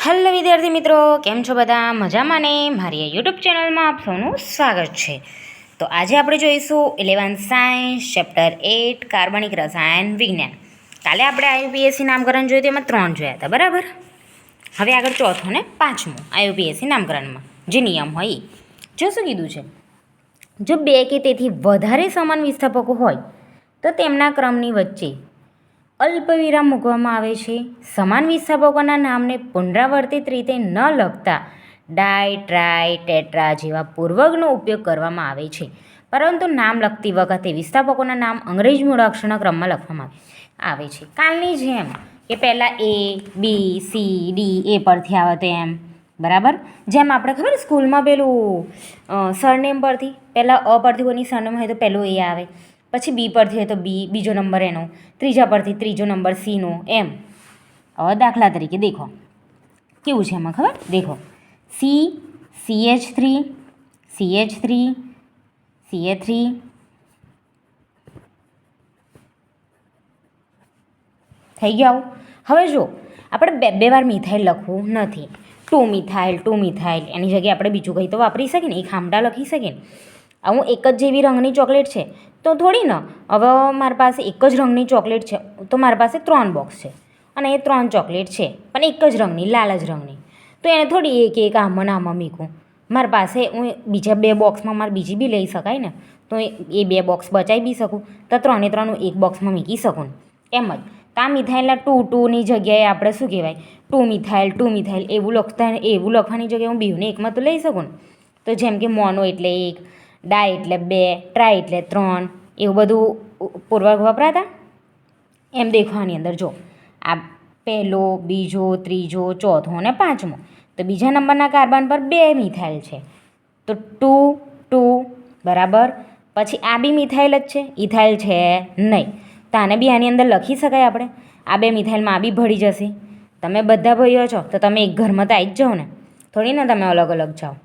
Hello વિદ્યાર્થી મિત્રો, કેમ છો બધા? મજામાં ને? મારી યુટ્યુબ ચેનલમાં આપ સૌનું સ્વાગત છે. તો આજે આપણે જોઈશું 11th સાયન્સ ચેપ્ટર 8 કાર્બનિક રસાયણ વિજ્ઞાન. કાલે આપણે આઈયુપીએસસી નામકરણ જોયું, તેમાં 3 જોયા હતા, બરાબર. હવે આગળ ચોથું ને પાંચમું આઈયુપીએસસી નામકરણમાં જે નિયમ હોય એ જો શું કીધું છે, જો 2 કે તેથી વધારે સમાન વિસ્થાપકો હોય તો તેમના ક્રમની વચ્ચે અલ્પવિરામ મૂકવામાં આવે છે. સમાન વિસ્થાપકોના નામને પુનરાવર્તિત રીતે ન લખતા ડાય, ટ્રાય, ટેટ્રા જેવા પૂર્વકનો ઉપયોગ કરવામાં આવે છે, પરંતુ નામ લખતી વખતે વિસ્થાપકોના નામ અંગ્રેજી મૂળાક્ષરના ક્રમમાં લખવામાં આવે છે. કાલની જેમ કે પહેલાં A, B, C, D એ પરથી આવે તેમ, બરાબર. જેમ આપણે ખબર સ્કૂલમાં પેલું સરનેમ પરથી પહેલાં અ પરથી કોઈની સરનેમ હોય તો પહેલું A આવે, પછી બી પરથી હોય તો બી, બીજો નંબર એનો, ત્રીજા પરથી ત્રીજો નંબર સીનો, એમ. હવે દાખલા તરીકે દેખો કેવું છે એમાં ખબર, દેખો સી, CH3, CH3, CH3, થઈ ગયું. હવે જો આપણે બે વાર મિથાઇલ લખવું નથી, 2 મિથાઇલ, 2 મિથાઇલ, એની જગ્યાએ આપણે બીજું કંઈ તો વાપરી શકીએ ને, એક ખામડા લખી શકીએ ને. હું એક જ જેવી રંગની ચોકલેટ છે તો થોડી ને, હવે મારી પાસે એક જ રંગની ચોકલેટ છે તો મારી પાસે 3 બોક્સ છે અને એ 3 ચોકલેટ છે પણ એક જ રંગની, લાલ જ રંગની, તો એને થોડી એક આમાં આમાં મૂકું. મારી પાસે હું બીજા 2 બોક્સમાં મારે બીજી બી લઈ શકાય ને, તો એ 2 બોક્સ બચાવી બી શકું, તો 3 હું એક બોક્સમાં મૂકી શકું ને. એમ જ તો આ મિથાઇલના 2ની જગ્યાએ આપણે શું કહેવાય, 2 મિથાઇલ, 2 મિથાઇલ એવું લખવાની જગ્યાએ હું બેવને એકમાં તો લઈ શકું ને. તો જેમ કે મોનો એટલે 1, ડાય એટલે 2, ટ્રાય એટલે 3, એવું બધું પૂર્વક વપરાતા. એમ દેખવાની અંદર જો આ પહેલો, બીજો, ત્રીજો, ચોથો અને પાંચમો, તો બીજા નંબરના કાર્બન પર 2 મિથાઇલ છે તો 2, 2, બરાબર. પછી આ બી મિથાઇલ જ છે, ઇથાઇલ છે નહીં, તો આને બી આની અંદર લખી શકાય આપણે. આ 2 મિથાઇલમાં આ બી ભળી જશે. તમે બધા ભાઈઓ છો તો તમે એક ઘરમાં તો આવી જ જાઓ ને, થોડી ને તમે અલગ અલગ જાઓ.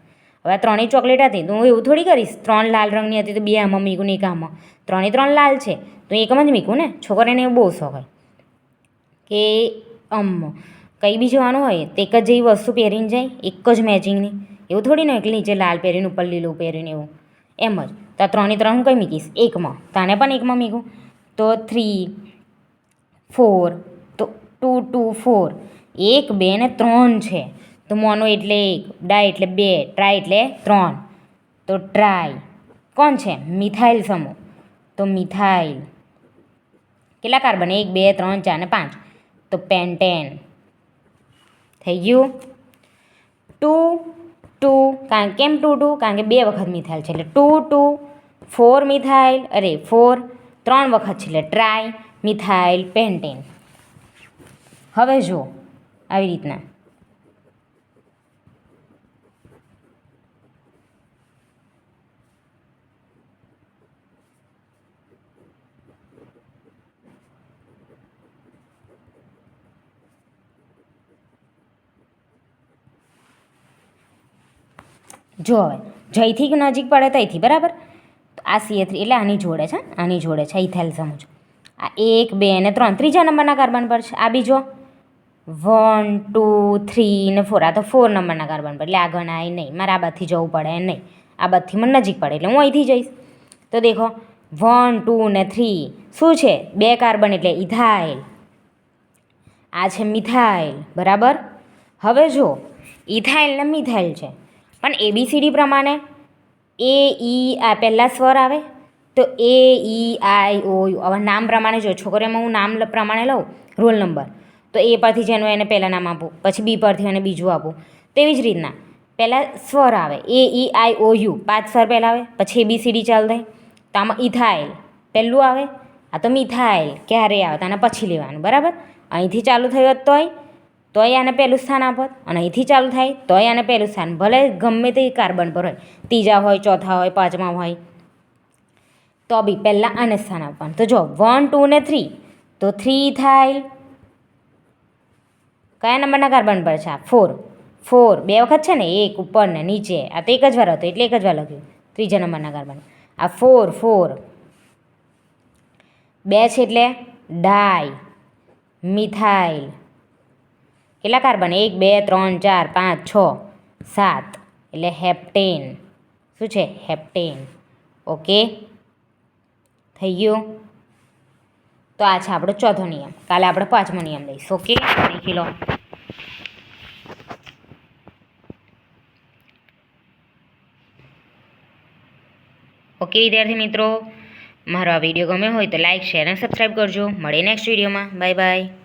હવે 3 ચોકલેટ હતી તો હું એવું થોડી કરીશ, 3 લાલ રંગની હતી તો 2 આમાં મૂકું ને એક આમાં, 3 લાલ છે તો એકમાં જ મૂકું ને. છોકરાને એવું બહુ શોખ હોય કે કંઈ બી જવાનું હોય તો એક જ જેવી વસ્તુ પહેરીને જાય, એક જ મેચિંગની, એવું થોડી ને એટલે નીચે લાલ પહેરીને ઉપર લીલું પહેરીને એવું. એમ જ તો આ 3 હું કંઈ મૂકીશ એકમાં, તો આને પણ એકમાં મૂકું તો 3, 4, તો 2, 2, 4, 1, 2 ને 3 છે તો મોનો એટલે 1, ડાય એટલે 2, ટ્રાય એટલે 3, તો ટ્રાય કોણ છે, મિથાઇલ સમૂહ, તો મિથાઇલ. કેટલા કાર્બન, 1, 2, 3, 4 ને 5, તો પેન્ટેન. થઈ ગયું. 2, 2 કેમ 2, 2? કારણ કે 2 વખત મિથાઇલ છે એટલે 2, 2, 4 મિથાઇલ, 4 3 વખત છે એટલે ટ્રાય મિથાઇલ પેન્ટેન. હવે જો આવી રીતના જો હવે જયથી નજીક પડે ત્યાંથી, બરાબર. તો આ CH3 એટલે આની જોડે છે, આની જોડે છે ઇથાઇલ સમૂહ. આ 1, 2 ને 3 ત્રીજા નંબરના કાર્બન પર છે. આ બીજો 1, 2, 3 ને 4, આ તો 4 નંબરના કાર્બન પર, એટલે આ ગણાય નહીં, મારે આ બાજુથી જવું પડે નહીં, આ બાજુથી મને નજીક પડે એટલે હું અહીંથી જઈશ. તો દેખો 1, 2 ને 3 શું છે, 2 કાર્બન એટલે ઇથાઇલ, આ છે મિથાઇલ, બરાબર. હવે જો ઇથાઇલ ને મિથાઇલ છે પણ ABCD પ્રમાણે આ પહેલાં સ્વર આવે તો AEIOU. હવે નામ પ્રમાણે જો છોકરીઓમાં હું નામ પ્રમાણે લઉં રોલ નંબર, તો એ પરથી જેનું એને પહેલાં નામ આપું, પછી બી પરથી એને બીજું આપું, તેવી જ રીતના પહેલાં સ્વર આવે AEIOU, 5 સ્વર પહેલાં આવે પછી ABCD ચાલુ થાય. તો આમાં ઇથાઇલ પહેલું આવે, આ તો મિથાઇલ ક્યારે આવે તો આને પછી લેવાનું, બરાબર. અહીંથી ચાલુ થયું તોય આને પહેલું સ્થાન આપત, અને અહીંથી ચાલુ થાય તોય આને પહેલું સ્થાન, ભલે ગમે તે કાર્બન પર હોય, ત્રીજા હોય, ચોથા હોય, પાંચમા હોય, તો બી પહેલાં આને સ્થાન આપવાનું. તો જો 1, 2 ને 3, તો 3 ઇથાઇલ. કયા નંબરના કાર્બન પર છે? 4, 4 2 વખત છે ને, એક ઉપર ને નીચે, આ તો એક જ વાર હતો એટલે એક જ વાર લખ્યું, ત્રીજા નંબરના કાર્બન. આ 4, 4 2 છે એટલે ડાય મિથાઇલ, કેટલા કાર્બન 1 2 3 4 5 6 7 એટલે હેપ્ટેન શું છે હેપ્ટેન ઓકે થઈ ગયું તો આ છે આપણો ચોથો નિયમ કાલે આપણે પાંચમો નિયમ લઈશું ઓકે શીખી લો ઓકે વિદ્યાર્થી મિત્રો મારો આ વિડીયો ગમ્યો હોય તો લાઇક શેર અને સબસ્ક્રાઈબ કરજો મળીએ નેક્સ્ટ વિડીયોમાં બાય બાય